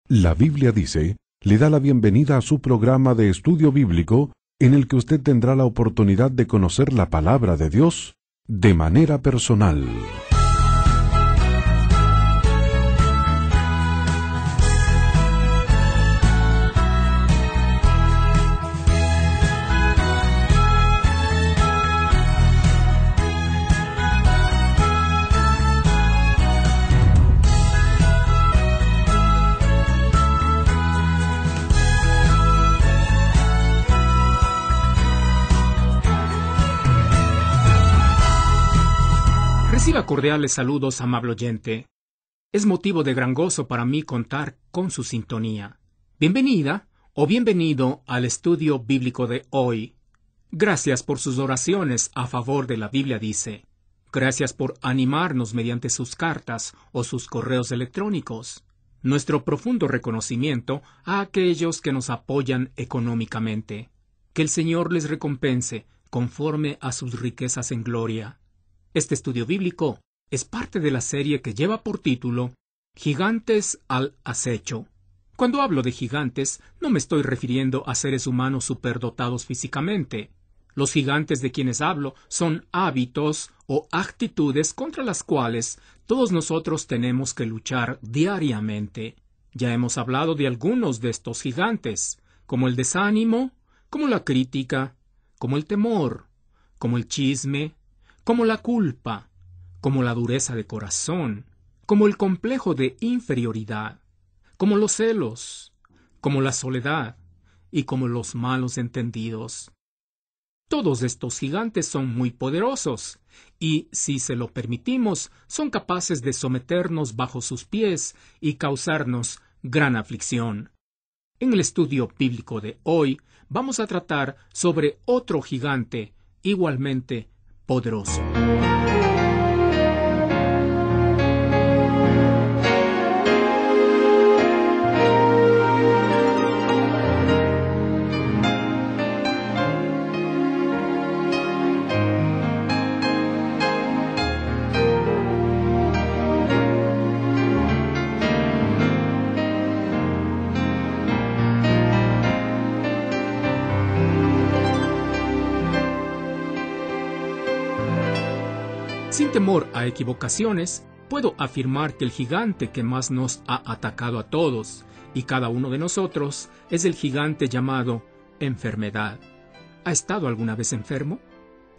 La Biblia dice, le da la bienvenida a su programa de estudio bíblico, en el que usted tendrá la oportunidad de conocer la palabra de Dios de manera personal. Reciba cordiales saludos, amable oyente. Es motivo de gran gozo para mí contar con su sintonía. Bienvenida o bienvenido al estudio bíblico de hoy. Gracias por sus oraciones a favor de la Biblia dice. Gracias por animarnos mediante sus cartas o sus correos electrónicos. Nuestro profundo reconocimiento a aquellos que nos apoyan económicamente. Que el Señor les recompense conforme a sus riquezas en gloria. Este estudio bíblico es parte de la serie que lleva por título Gigantes al acecho. Cuando hablo de gigantes, no me estoy refiriendo a seres humanos superdotados físicamente. Los gigantes de quienes hablo son hábitos o actitudes contra las cuales todos nosotros tenemos que luchar diariamente. Ya hemos hablado de algunos de estos gigantes, como el desánimo, como la crítica, como el temor, como el chisme, como la culpa, como la dureza de corazón, como el complejo de inferioridad, como los celos, como la soledad y como los malos entendidos. Todos estos gigantes son muy poderosos y, si se lo permitimos, son capaces de someternos bajo sus pies y causarnos gran aflicción. En el estudio bíblico de hoy vamos a tratar sobre otro gigante igualmente poderoso. Sin temor a equivocaciones, puedo afirmar que el gigante que más nos ha atacado a todos y cada uno de nosotros es el gigante llamado enfermedad. ¿Ha estado alguna vez enfermo?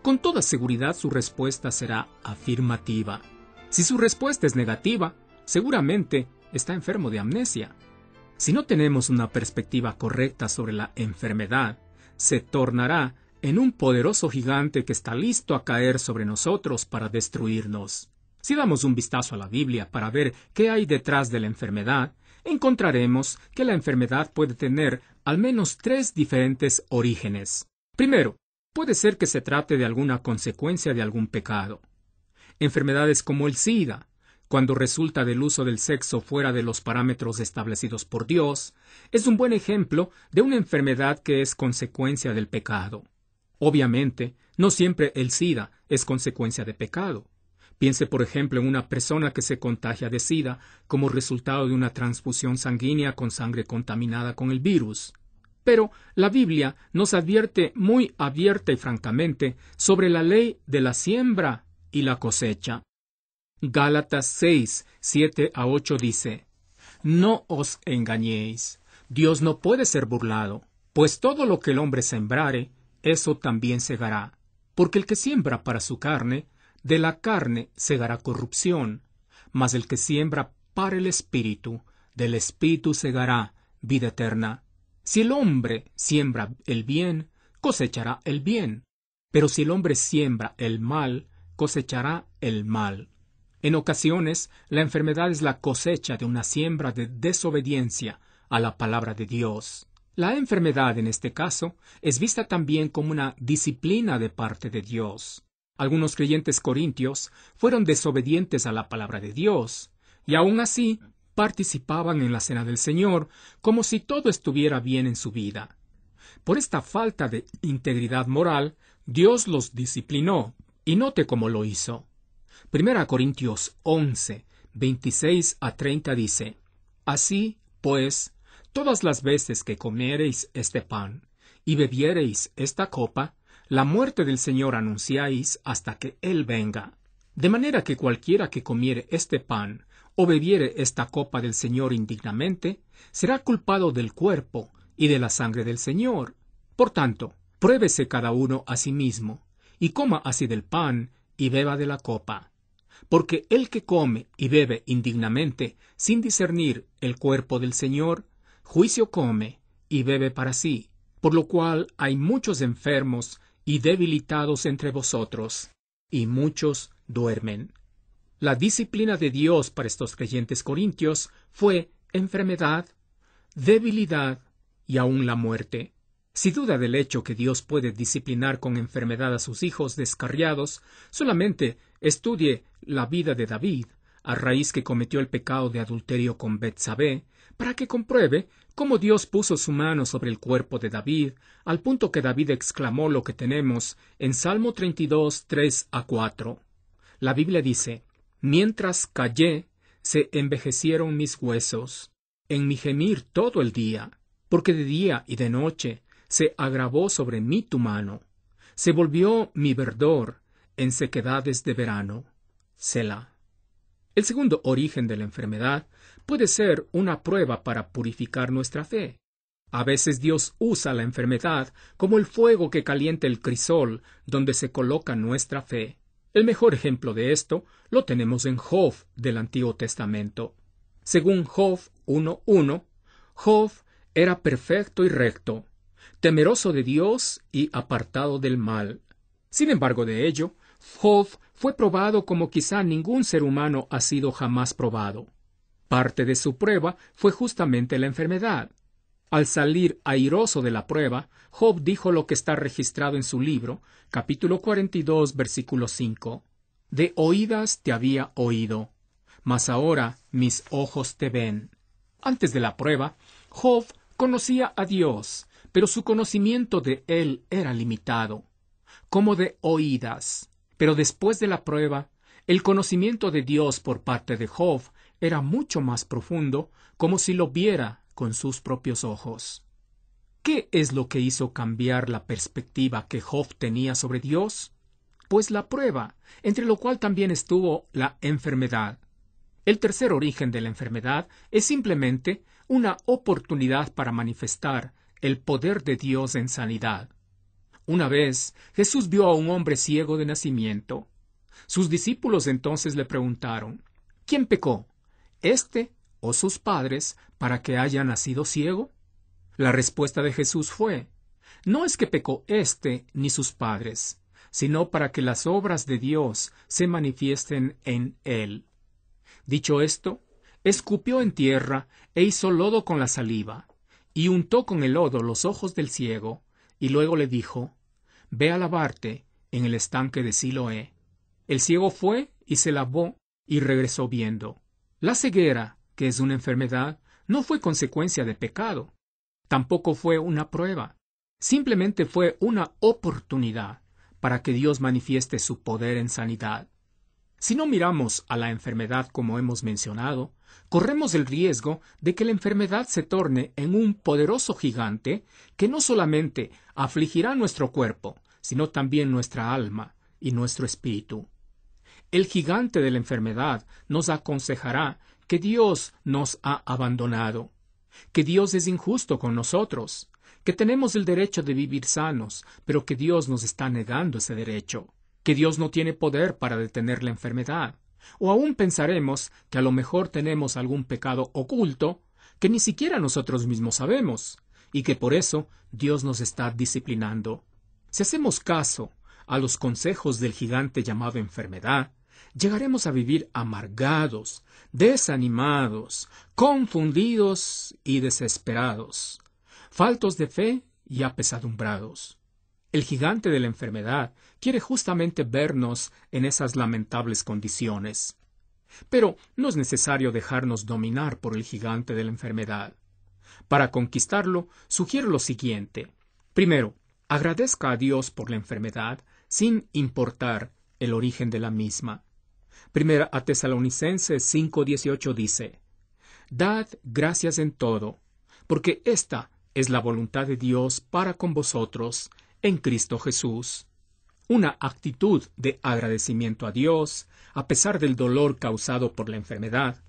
Con toda seguridad su respuesta será afirmativa. Si su respuesta es negativa, seguramente está enfermo de amnesia. Si no tenemos una perspectiva correcta sobre la enfermedad, se tornará en un poderoso gigante que está listo a caer sobre nosotros para destruirnos. Si damos un vistazo a la Biblia para ver qué hay detrás de la enfermedad, encontraremos que la enfermedad puede tener al menos 3 diferentes orígenes. Primero, puede ser que se trate de alguna consecuencia de algún pecado. Enfermedades como el SIDA, cuando resulta del uso del sexo fuera de los parámetros establecidos por Dios, es un buen ejemplo de una enfermedad que es consecuencia del pecado. Obviamente, no siempre el SIDA es consecuencia de pecado. Piense, por ejemplo, en una persona que se contagia de SIDA como resultado de una transfusión sanguínea con sangre contaminada con el virus. Pero la Biblia nos advierte muy abierta y francamente sobre la ley de la siembra y la cosecha. Gálatas 6, 7 a 8 dice: No os engañéis, Dios no puede ser burlado, pues todo lo que el hombre sembrare, eso también segará. Porque el que siembra para su carne, de la carne segará corrupción, mas el que siembra para el Espíritu, del Espíritu segará vida eterna. Si el hombre siembra el bien, cosechará el bien, pero si el hombre siembra el mal, cosechará el mal. En ocasiones, la enfermedad es la cosecha de una siembra de desobediencia a la palabra de Dios. La enfermedad, en este caso, es vista también como una disciplina de parte de Dios. Algunos creyentes corintios fueron desobedientes a la palabra de Dios, y aún así participaban en la cena del Señor como si todo estuviera bien en su vida. Por esta falta de integridad moral, Dios los disciplinó, y note cómo lo hizo. 1 Corintios 11, 26 a 30 dice: Así, Pues, todas las veces que comiereis este pan y bebiereis esta copa, la muerte del Señor anunciáis hasta que Él venga. De manera que cualquiera que comiere este pan o bebiere esta copa del Señor indignamente, será culpado del cuerpo y de la sangre del Señor. Por tanto, pruébese cada uno a sí mismo, y coma así del pan y beba de la copa. Porque el que come y bebe indignamente, sin discernir el cuerpo del Señor, juicio come y bebe para sí, por lo cual hay muchos enfermos y debilitados entre vosotros, y muchos duermen. La disciplina de Dios para estos creyentes corintios fue enfermedad, debilidad y aún la muerte. Si duda del hecho que Dios puede disciplinar con enfermedad a sus hijos descarriados, solamente estudie la vida de David, a raíz que cometió el pecado de adulterio con Betsabé, para que compruebe cómo Dios puso su mano sobre el cuerpo de David, al punto que David exclamó lo que tenemos en Salmo 32, 3-4. La Biblia dice: «Mientras callé, se envejecieron mis huesos, en mi gemir todo el día, porque de día y de noche se agravó sobre mí tu mano. Se volvió mi verdor en sequedades de verano». Selah. El segundo origen de la enfermedad puede ser una prueba para purificar nuestra fe. A veces Dios usa la enfermedad como el fuego que calienta el crisol donde se coloca nuestra fe. El mejor ejemplo de esto lo tenemos en Job del Antiguo Testamento. Según Job 1:1, Job era perfecto y recto, temeroso de Dios y apartado del mal. Sin embargo de ello, Job fue probado como quizá ningún ser humano ha sido jamás probado. Parte de su prueba fue justamente la enfermedad. Al salir airoso de la prueba, Job dijo lo que está registrado en su libro, capítulo 42, versículo 5. «De oídas te había oído, mas ahora mis ojos te ven». Antes de la prueba, Job conocía a Dios, pero su conocimiento de Él era limitado, como de oídas. Pero después de la prueba, el conocimiento de Dios por parte de Job era mucho más profundo, como si lo viera con sus propios ojos. ¿Qué es lo que hizo cambiar la perspectiva que Job tenía sobre Dios? Pues la prueba, entre lo cual también estuvo la enfermedad. El tercer origen de la enfermedad es simplemente una oportunidad para manifestar el poder de Dios en sanidad. Una vez, Jesús vio a un hombre ciego de nacimiento. Sus discípulos entonces le preguntaron: ¿quién pecó, éste o sus padres, para que haya nacido ciego? La respuesta de Jesús fue: no es que pecó éste ni sus padres, sino para que las obras de Dios se manifiesten en él. Dicho esto, escupió en tierra e hizo lodo con la saliva, y untó con el lodo los ojos del ciego, y luego le dijo: ve a lavarte en el estanque de Siloé. El ciego fue y se lavó y regresó viendo. La ceguera, que es una enfermedad, no fue consecuencia de pecado. Tampoco fue una prueba. Simplemente fue una oportunidad para que Dios manifieste su poder en sanidad. Si no miramos a la enfermedad como hemos mencionado, corremos el riesgo de que la enfermedad se torne en un poderoso gigante que no solamente afligirá nuestro cuerpo, sino también nuestra alma y nuestro espíritu. El gigante de la enfermedad nos aconsejará que Dios nos ha abandonado, que Dios es injusto con nosotros, que tenemos el derecho de vivir sanos, pero que Dios nos está negando ese derecho, que Dios no tiene poder para detener la enfermedad, o aún pensaremos que a lo mejor tenemos algún pecado oculto que ni siquiera nosotros mismos sabemos, y que por eso Dios nos está disciplinando. Si hacemos caso a los consejos del gigante llamado enfermedad, llegaremos a vivir amargados, desanimados, confundidos y desesperados, faltos de fe y apesadumbrados. El gigante de la enfermedad quiere justamente vernos en esas lamentables condiciones. Pero no es necesario dejarnos dominar por el gigante de la enfermedad. Para conquistarlo, sugiero lo siguiente. Primero, agradezca a Dios por la enfermedad sin importar el origen de la misma. Primera a Tesalonicenses 5:18 dice: Dad gracias en todo, porque esta es la voluntad de Dios para con vosotros en Cristo Jesús. Una actitud de agradecimiento a Dios, a pesar del dolor causado por la enfermedad,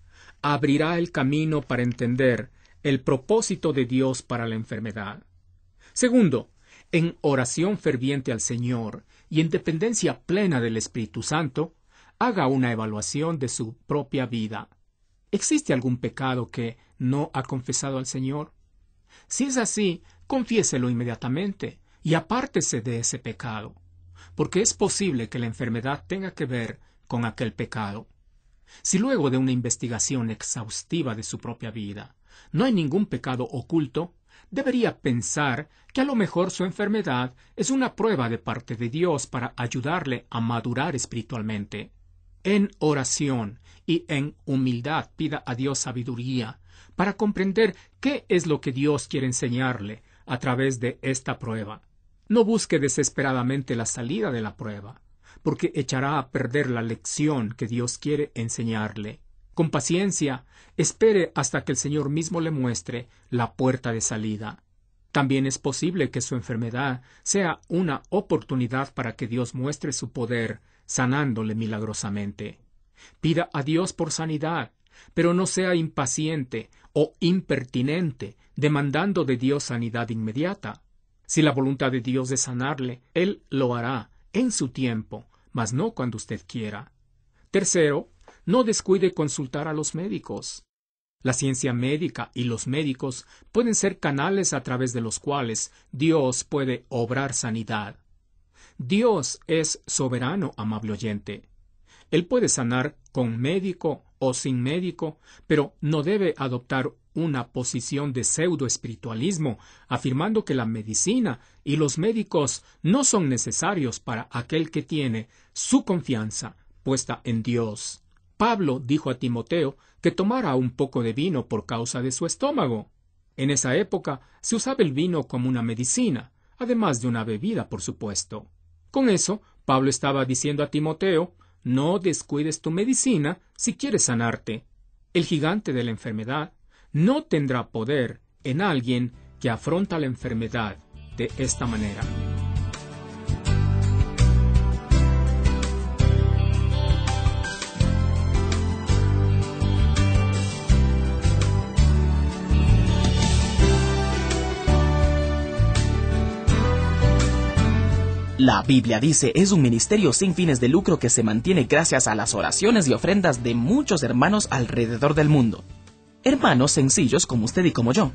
abrirá el camino para entender el propósito de Dios para la enfermedad. Segundo, en oración ferviente al Señor y en dependencia plena del Espíritu Santo, haga una evaluación de su propia vida. ¿Existe algún pecado que no ha confesado al Señor? Si es así, confiéselo inmediatamente y apártese de ese pecado, porque es posible que la enfermedad tenga que ver con aquel pecado. Si luego de una investigación exhaustiva de su propia vida no hay ningún pecado oculto, debería pensar que a lo mejor su enfermedad es una prueba de parte de Dios para ayudarle a madurar espiritualmente. En oración y en humildad pida a Dios sabiduría para comprender qué es lo que Dios quiere enseñarle a través de esta prueba. No busque desesperadamente la salida de la prueba, porque echará a perder la lección que Dios quiere enseñarle. Con paciencia, espere hasta que el Señor mismo le muestre la puerta de salida. También es posible que su enfermedad sea una oportunidad para que Dios muestre su poder, sanándole milagrosamente. Pida a Dios por sanidad, pero no sea impaciente o impertinente, demandando de Dios sanidad inmediata. Si la voluntad de Dios es sanarle, Él lo hará en su tiempo, mas no cuando usted quiera. Tercero, no descuide consultar a los médicos. La ciencia médica y los médicos pueden ser canales a través de los cuales Dios puede obrar sanidad. Dios es soberano, amable oyente. Él puede sanar con médico o sin médico, pero no debe adoptar una posición de pseudo-espiritualismo, afirmando que la medicina y los médicos no son necesarios para aquel que tiene su confianza puesta en Dios. Pablo dijo a Timoteo que tomara un poco de vino por causa de su estómago. En esa época se usaba el vino como una medicina, además de una bebida, por supuesto. Con eso, Pablo estaba diciendo a Timoteo: no descuides tu medicina si quieres sanarte. El gigante de la enfermedad no tendrá poder en alguien que afronta la enfermedad de esta manera. La Biblia dice es un ministerio sin fines de lucro que se mantiene gracias a las oraciones y ofrendas de muchos hermanos alrededor del mundo. Hermanos sencillos como usted y como yo.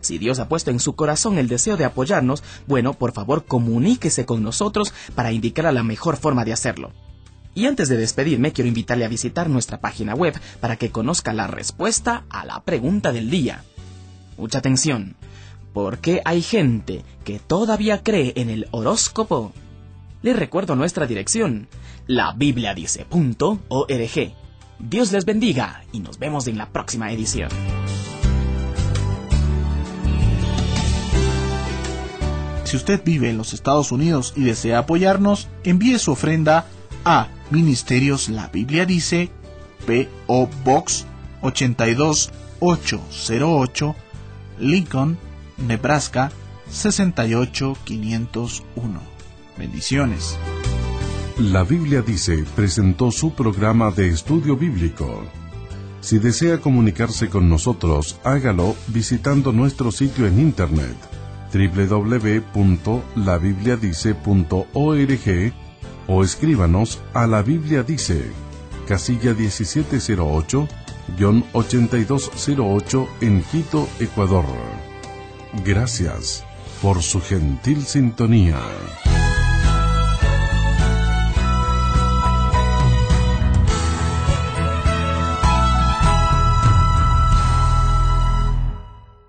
Si Dios ha puesto en su corazón el deseo de apoyarnos, bueno, por favor comuníquese con nosotros para indicar la mejor forma de hacerlo. Y antes de despedirme, quiero invitarle a visitar nuestra página web para que conozca la respuesta a la pregunta del día. Mucha atención. ¿Por qué hay gente que todavía cree en el horóscopo? Les recuerdo nuestra dirección, labibliadice.org. Dios les bendiga y nos vemos en la próxima edición. Si usted vive en los Estados Unidos y desea apoyarnos, envíe su ofrenda a Ministerios La Biblia Dice, P.O. Box 82808, Lincoln, Nebraska 68501. Bendiciones. La Biblia Dice presentó su programa de estudio bíblico. Si desea comunicarse con nosotros, hágalo visitando nuestro sitio en internet www.labibliadice.org o escríbanos a La Biblia Dice, casilla 1708-8208 en Quito, Ecuador. Gracias por su gentil sintonía.